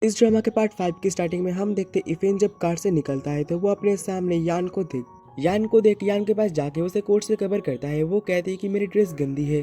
इस ड्रामा के पार्ट 5 की स्टार्टिंग में हम देखते इफेन जब कार से निकलता है तो वो अपने सामने यान को देख यान के पास जाके उसे कोट से कवर करता है। वो कहती है कि मेरी ड्रेस गंदी है,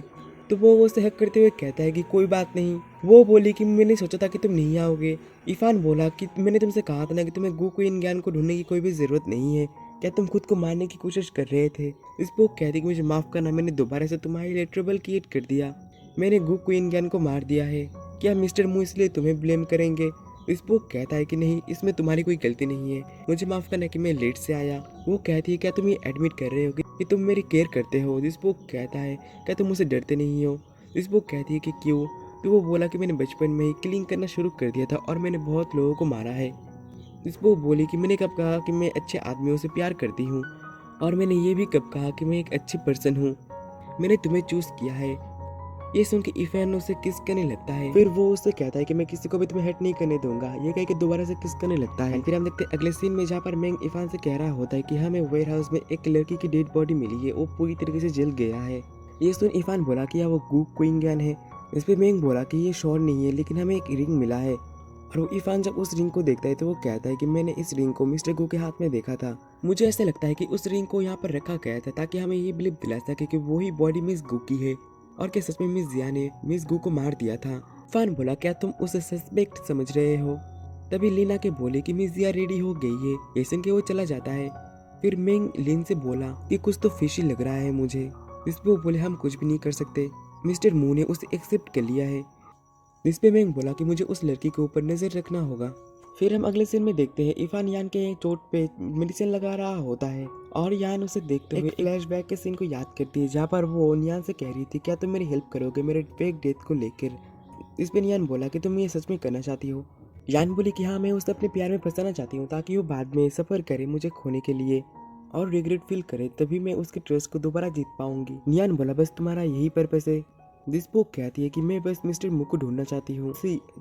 तो वो उसे हक करते हुए कहता है कि कोई बात नहीं। वो बोली कि मैंने सोचा था कि तुम नहीं आओगे। इफान बोला कि मैंने तुमसे कहा था ना कि तुम्हें गुकुइन ज्ञान को ढूंढने की कोई भी जरूरत नहीं है, क्या तुम खुद को मारने की कोशिश कर रहे थे। इस पर वो कहती कि मुझे माफ करना, मैंने दोबारा से तुम्हारे लिए ट्रबल क्रिएट कर दिया, मैंने गुकुइन ज्ञान को मार दिया है, क्या मिस्टर मू इसलिए तुम्हें ब्लेम करेंगे। स्पोक कहता है कि नहीं, इसमें तुम्हारी कोई गलती नहीं है, मुझे माफ करना कि मैं लेट से आया। वो कहती है क्या तुम ये एडमिट कर रहे हो कि तुम मेरी केयर करते हो। स्पोक कहता है क्या तुम मुझसे डरते नहीं हो। स्पोक कहती है कि क्यों, तो वो बोला कि मैंने बचपन में ही किलिंग करना शुरू कर दिया था और मैंने बहुत लोगों को मारा है। स्पोक बोली कि मैंने कब कहा कि मैं अच्छे आदमियों से प्यार करती हूँ, और मैंने ये भी कब कहा कि मैं एक अच्छी पर्सन हूँ, मैंने तुम्हें चूज किया है। ये सुन के इफान उसे किस करने लगता है। फिर वो उससे कहता है कि मैं किसी को भी तुम्हें हट नहीं करने दूंगा। ये कह के दोबारा से किस करने लगता है। फिर हम देखते हैं अगले सीन में जहाँ पर मेंग इफान से कह रहा होता है कि हमें वेयर हाउस में एक लड़की की डेड बॉडी मिली है, वो पूरी तरीके से जल गया है। ये सुन इफान बोला कि वो गु क्वीन ज्ञान है। इस पे मेंग बोला कि ये श्योर नहीं है, लेकिन हमें एक रिंग मिला है। और वो इफान जब उस रिंग को देखता है तो वो कहता है कि मैंने इस रिंग को मिस्टर गु के हाथ में देखा था। मुझे ऐसा लगता है कि उस रिंग को यहाँ पर रखा गया था ताकि हमें ये बिलीव दिला सके कि वही बॉडी मिस गु की है, और क्या सच में मिस जिया ने मिस गु को मार दिया था। फान बोला क्या तुम उसे सस्पेक्ट समझ रहे हो। तभी लीना के बोले कि मिस जिया रेडी हो गई है। ये सुन के वो चला जाता है। फिर मेंग लिन से बोला कि कुछ तो फिशी लग रहा है मुझे। इस पे वो बोले हम कुछ भी नहीं कर सकते, मिस्टर मू ने उसे एक्सेप्ट कर लिया है। इस पे मेंग बोला कि मुझे उस लड़की के ऊपर नजर रखना होगा। फिर हम अगले सीन में देखते हैं इफान यान के चोट पे मेडिसिन लगा रहा होता है, और यान उसे देखते हुए फ्लैशबैक के सीन को याद करती है जहाँ पर वो नियान से कह रही थी क्या तुम मेरी हेल्प करोगे मेरे फेक डेथ को लेकर। इस पे नियान बोला कि तुम ये सच में करना चाहती हो। यान बोली कि हाँ, मैं उसे अपने प्यार में फंसाना चाहती हूँ ताकि वो बाद में सफर करे मुझे खोने के लिए और रिग्रेट फील करे, तभी मैं उसके ट्रस्ट को दोबारा जीत पाऊंगी। नियान बोला बस तुम्हारा यही पर्पस है। जिसपो कहती है कि मैं बस मिस्टर मू को ढूंढना चाहती हूँ,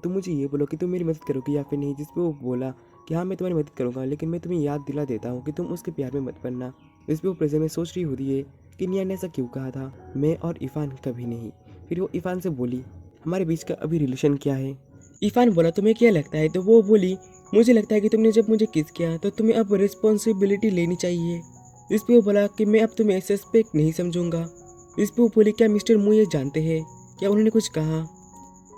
तुम मुझे ये बोलो कि तुम मेरी मदद करोगी या फिर नहीं। जिसपे वो बोला कि हाँ मैं तुम्हारी मदद करूंगा, लेकिन मैं तुम्हें याद दिला देता हूँ कि तुम उसके प्यार में मत पड़ना। जिसपे वो प्रेजेंट में सोच रही होती है कि निया ने ऐसा क्यों कहा था, मैं और इफान कभी नहीं। फिर वो इफान से बोली हमारे बीच का अभी रिलेशन क्या है। इफान बोला तुम्हें क्या लगता है, तो वो बोली मुझे लगता है कि तुमने जब मुझे किस किया तो तुम्हें अब रिस्पॉन्सिबिलिटी लेनी चाहिए। इस पे वो बोला कि मैं अब तुम्हें सस्पेक्ट नहीं समझूंगा। इस पे वो बोली क्या मिस्टर मू ये जानते हैं, क्या उन्होंने कुछ कहा।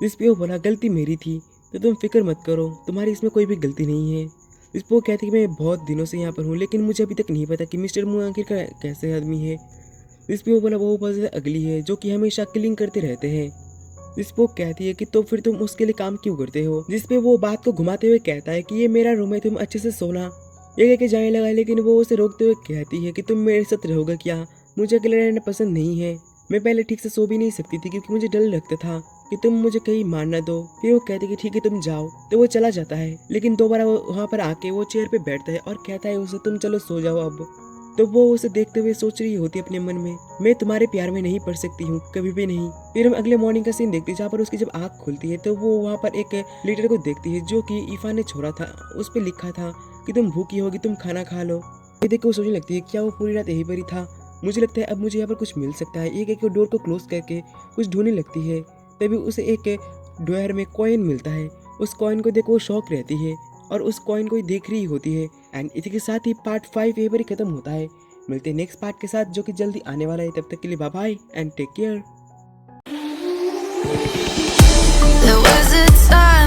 इस पे वो बोला गलती मेरी थी, तो तुम फिक्र मत करो, तुम्हारी इसमें कोई भी गलती नहीं है। इस पे वो कहती कि मैं बहुत दिनों से यहाँ पर हूँ, लेकिन मुझे अभी तक नहीं पता कि मिस्टर मू आखिर कैसे आदमी है। इस पे वो बोला वो बहुत ज़्यादा अगली है जो कि हमेशा किलिंग करते रहते हैं। इस पे वो कहती है कि तो फिर तुम उसके लिए काम क्यों करते हो। जिस पे वो बात को घुमाते हुए कहता है कि ये मेरा रूम है, तुम अच्छे से सोना। ये कह के जाने लगा, लेकिन वो उसे रोकते हुए कहती है कि तुम मेरे साथ रहोगे क्या, मुझे अकेले रहना पसंद नहीं है। मैं पहले ठीक से सो भी नहीं सकती थी क्योंकि मुझे डर लगता था कि तुम मुझे कहीं मार ना दो। फिर वो कहती कि ठीक है तुम जाओ, तो वो चला जाता है। लेकिन दोबारा वो वहाँ पर आके वो चेयर पे बैठता है और कहता है उसे तुम चलो सो जाओ अब। तो वो उसे देखते हुए सोच रही होती अपने मन में मैं तुम्हारे प्यार में नहीं पड़ सकती हूँ, कभी भी नहीं। फिर हम अगले मॉर्निंग का सीन देखते हैं जहाँ पर उसकी जब आँख खुलती है तो वो वहाँ पर एक लेटर को देखती है जो कि इफान ने छोड़ा था। उस पर लिखा था कि तुम भूखी होगी, तुम खाना खा लो। ये देख के वो सोचने लगती है क्या वो पूरी रात यहीं पर ही था, मुझे लगता है अब मुझे यहाँ पर कुछ मिल सकता है। एक एक डोर को क्लोज करके कुछ ढूंढने लगती है। तभी उसे एक ड्रॉयर में कॉइन मिलता है। उस कॉइन को देख वो शौक रहती है और उस कॉइन को ही देख रही होती है। एंड इसी के साथ ही पार्ट 5 यहीं पर ही खत्म होता है। मिलते हैं नेक्स्ट पार्ट के साथ जो कि जल्दी आने वाला है। तब तक के लिए bye bye and take care. There was a time